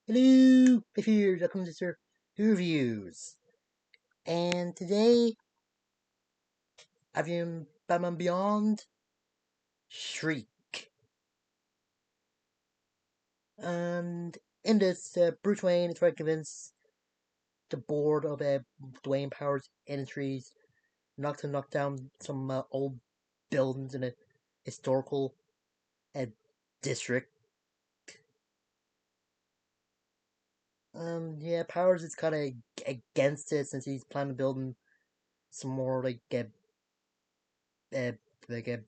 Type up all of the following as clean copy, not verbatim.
Hello, if you're welcome to Mr. Who Reviews. And today, I've been Batman Beyond Shriek. And in this, Bruce Wayne is trying to convince the board of Dwayne Powers Industries not to knock down some old buildings in a historical uh, district. Yeah, Powers is kind of against it since he's planning on building some more uh,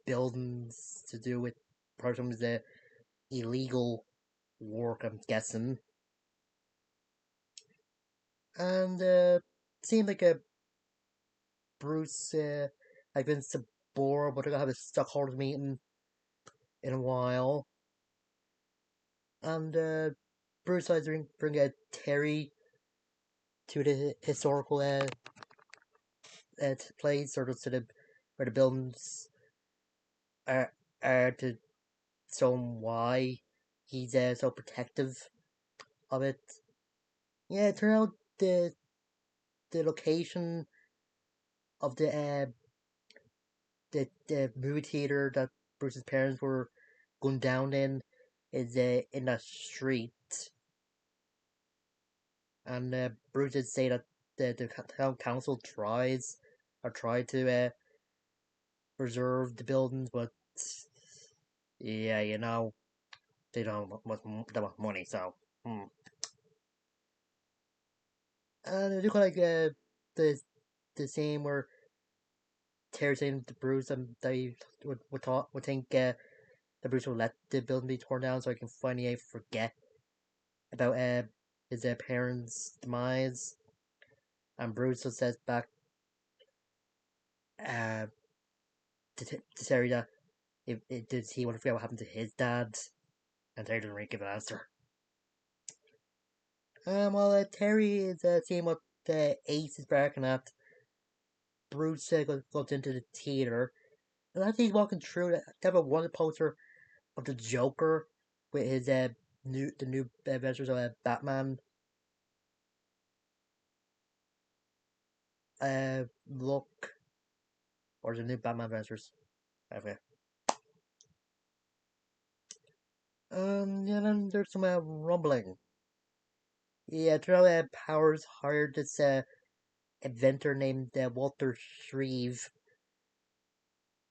buildings to do with part of the illegal work, I'm guessing. And seemed like a Bruce had been so bored, but they're gonna have a stockholders meeting in a while. And Bruce decides to bring Terry to the historical place, or just to the where the buildings are, to show him why he's so protective of it. Yeah, it turned out the location of the movie theater that Bruce's parents were going down in in that street, and Bruce did say that the town council tried to preserve the buildings, but yeah, they don't have that much money, so and they look like the the same where Terry saying to Bruce and they would think that Bruce will let the building be torn down so I can finally forget about his parents' demise. And Bruce just says back uh, to Terry that if did he want to forget what happened to his dad, and Terry doesn't really give an answer. While Terry is seeing what Ace is barking at, Bruce goes into the theater, and as he's walking through, they have a wanted poster of the Joker with his new adventures of Batman look, or the new Batman adventures. Okay. Yeah, then there's some rumbling. Yeah, turns out Powers hired this inventor named Walter Shreve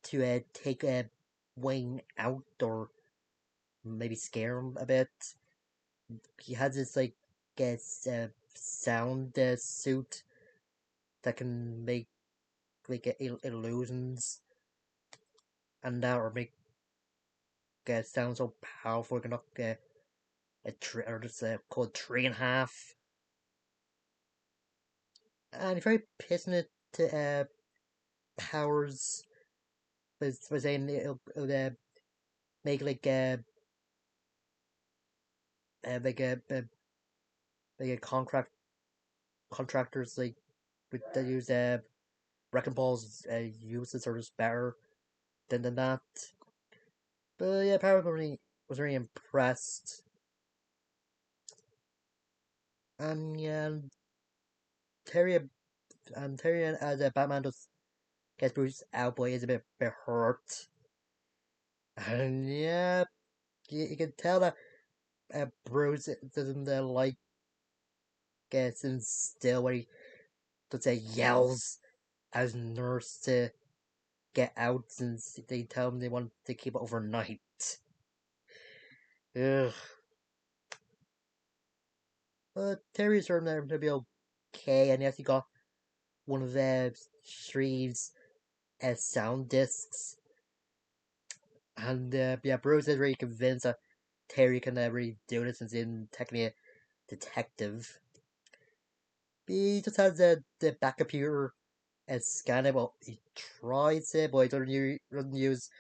to take Wayne out, or maybe scare him a bit. He has this guess sound suit that can make illusions and that, or make sound so powerful it can knock a tree, or just called tree in half. And he's very pissing it to Powers was saying it'll make uh, like a uh, a contractors with that use wrecking balls uses are just better than that. But yeah, Powers was really impressed. And yeah, Terry Terry as a Batman just gets Bruce out, but he's a bit hurt. And yeah, you can tell that Bruce doesn't like getting still when he just yells as nurse to get out since they tell him they want to keep it overnight. Ugh. But Terry's turned out to be okay, and he actually got one of Shreve's sound discs. And yeah, Bruce is really convinced that Terry can really do this since he's technically a detective. He just has the back computer and scan it. Well, he tries it, but he doesn't use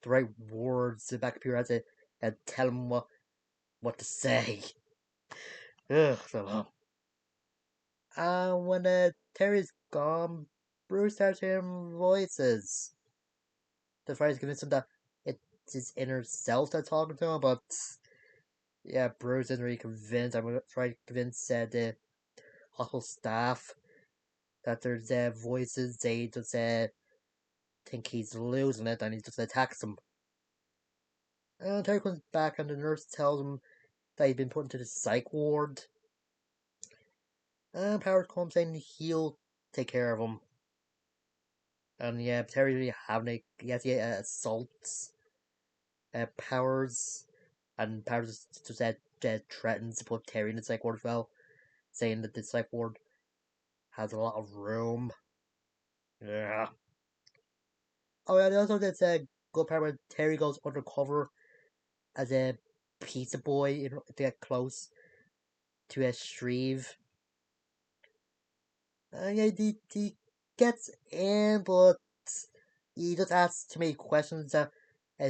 the right words. The back computer has to tell him what to say. Ugh, so long. When Terry's gone, Bruce starts hearing voices. The friends convince him that it's his inner self that's talking to him, but Yeah, Bruce isn't really convinced. I'm gonna try to convince the hospital staff that there's voices. They just think he's losing it and he just attacks them. And Terry comes back and the nurse tells him that he's been put into the psych ward. And Powers comes saying he'll take care of him. And yeah, Terry really having it. Yes, he assaults Powers. And Powers just threatens to put Terry in the psych ward as well, saying that the psych ward has a lot of room. Yeah. Oh yeah, also there's a good part where Terry goes undercover as a pizza boy to get close to a Shreve. Yeah, he gets in, but he just asks too many questions that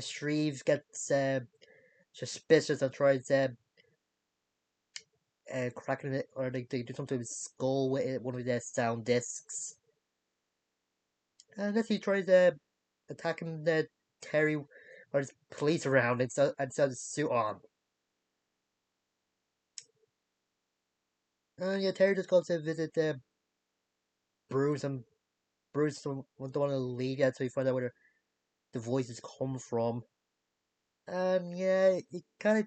Shreve gets suspicious and tries cracking it, or they do something to his skull with one of their sound discs. And as he tries attacking Terry, or there's police around instead of the suit on. Yeah, Terry just goes to visit Bruce, and Bruce don't want to leave yet, so he finds out where the voices come from. And yeah, you kind of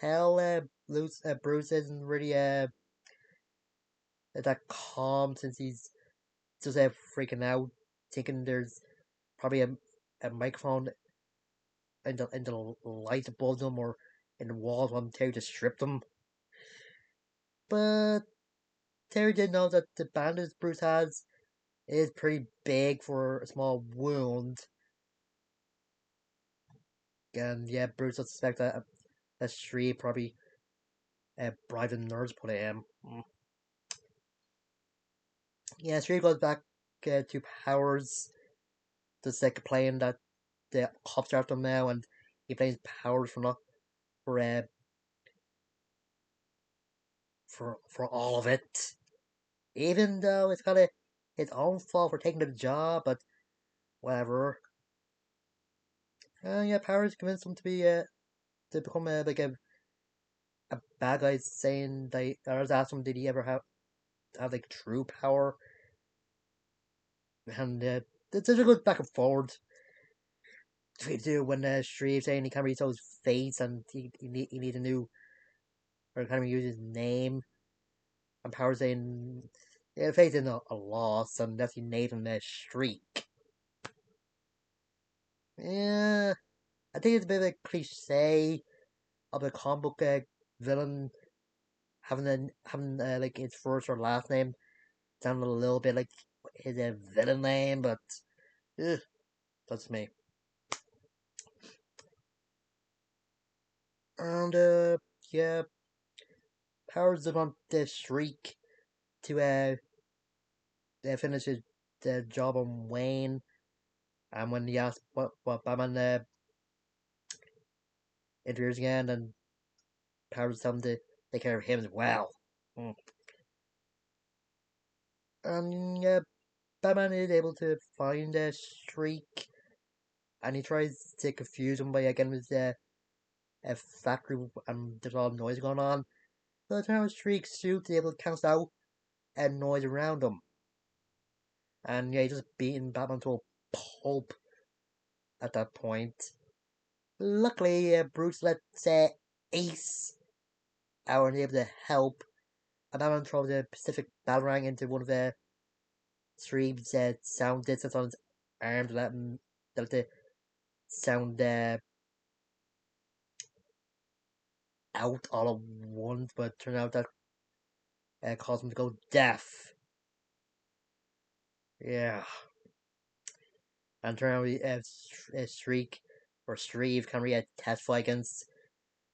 tell Bruce isn't really that calm since he's just freaking out, thinking there's probably a microphone in the light above them or in the walls on Terry to strip them. But Terry did know that the bandage Bruce has is pretty big for a small wound. And yeah, Bruce does suspect that Shriek probably bribed the nurse put it in. Yeah, Shriek goes back to Powers, just complaining that the cops are after him now, and he blames Powers for not for for all of it. Even though it's kind of his own fault for taking the job, but whatever. Yeah, Powers convinced him to become a bad guy, saying that I was asking him, did he ever have like true power? And there's a good back and forward between the two when Shreve saying he can't really tell his face and he needs a new, or can't really use his name, and Power saying yeah, facing a loss and that's he named him Shriek. Yeah, I think it's a bit of a cliche of a comic book villain having like his first or last name sound a little bit like his villain name, but eh, that's me. And yeah, Powers does want the Shriek to finish his job on Wayne. And when he asks what Batman interferes again, and Powers tells him to take care of him as well. Mm. And yeah, Batman is able to find a Shriek, and he tries to confuse him by getting his a factory and there's all noise going on. But the time Shriek's suit is able to cancel out noise around him. And yeah, he's just beating Batman to a pulp at that point. Luckily, Bruce lets Ace out and able to help. And Batman throws a Pacific Batarang into one of the Shreve's sound distance on his arm to let the sound out all at once, but it turned out that caused him to go deaf. Yeah. And turn out Shriek or Shreve can really testify against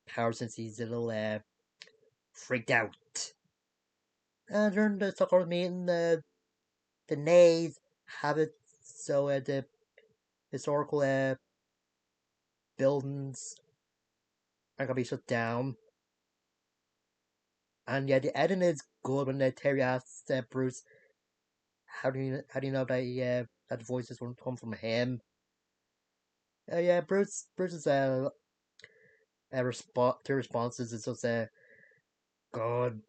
Power since he's a little freaked out. And during the Stockholm meeting, the Nays have it so the historical buildings are gonna be shut down. And yeah, the editing is good when Terry asks Bruce, how do you know that the voices won't come from him?" Yeah, Bruce is two responses is just good.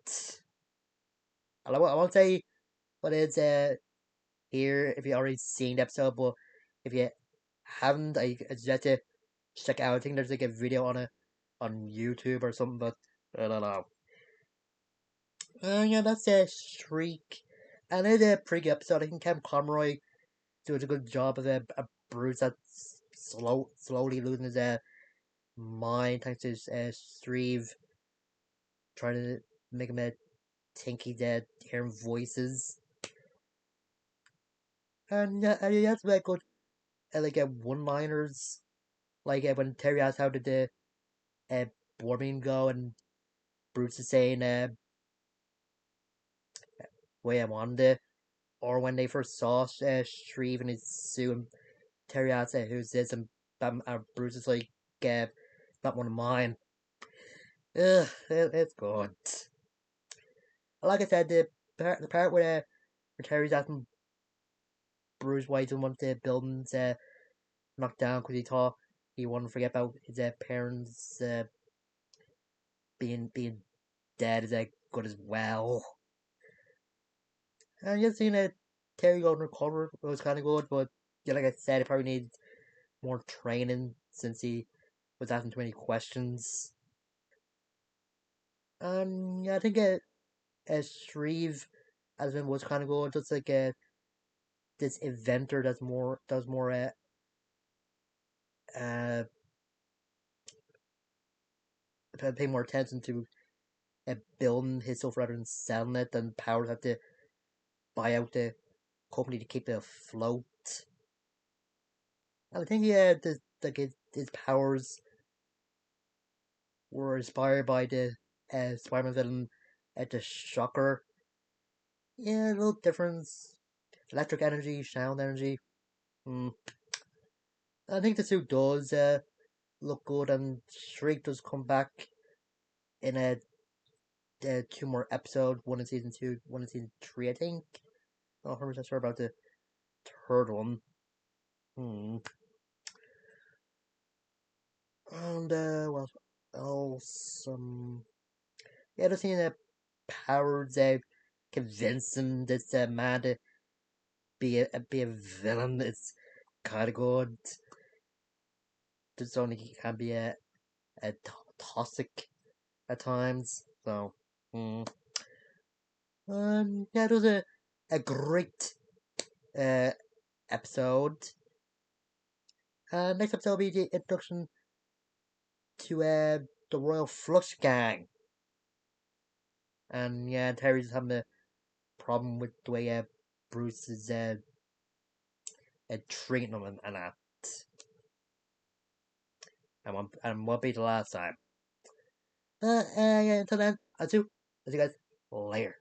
I won't say what it's here if you already seen the episode, but if you haven't, I suggest you check it out. I think there's like a video on it on YouTube or something, but I don't know. Yeah, that's Shriek. And it's a pretty good episode. I think Kevin Conroy does a good job of a Bruce that's slowly losing his mind thanks to his Shreve trying to make him think he's hearing voices. And yeah, that's very good. Like one-liners, like when Terry asks how did the uh, board meeting go, and Bruce is saying way I wanted it, or when they first saw Shreve in his suit, and Terry asks who's this, and Bruce is like, not one of mine. Ugh, it's good. Like I said, the part where Terry's asking Bruce why he doesn't want the buildings knocked down because he thought he wanted to forget about his parents being dead is good as well. And just seeing Terry go undercover was kind of good, but yeah, like I said, he probably needs more training since he was asking too many questions. And yeah, I think Shreve as been was kind of good, just like this inventor that's more does more uh pay more attention to building his stuff rather than selling it, and Powers have to buy out the company to keep it afloat. And I think yeah, his powers were inspired by the Spider-Man villain, the Shocker. Yeah, a little difference. Electric energy, sound energy. Mm. I think the suit does look good, and Shriek does come back in two more episodes. One in season 2, one in season 3, I think. Not 100% sure about the third one. Hmm. And what else? Yeah, just seeing Powers convincing this man to be a villain. It's kind of good. Just only he can be a toxic at times. So, mm. Yeah, it was a great uh episode. Next episode will be the introduction to the Royal Flush Gang, and yeah, Terry's having a problem with the way Bruce is treating them and that, and won't be the last time. Yeah, until then, I'll see you guys later.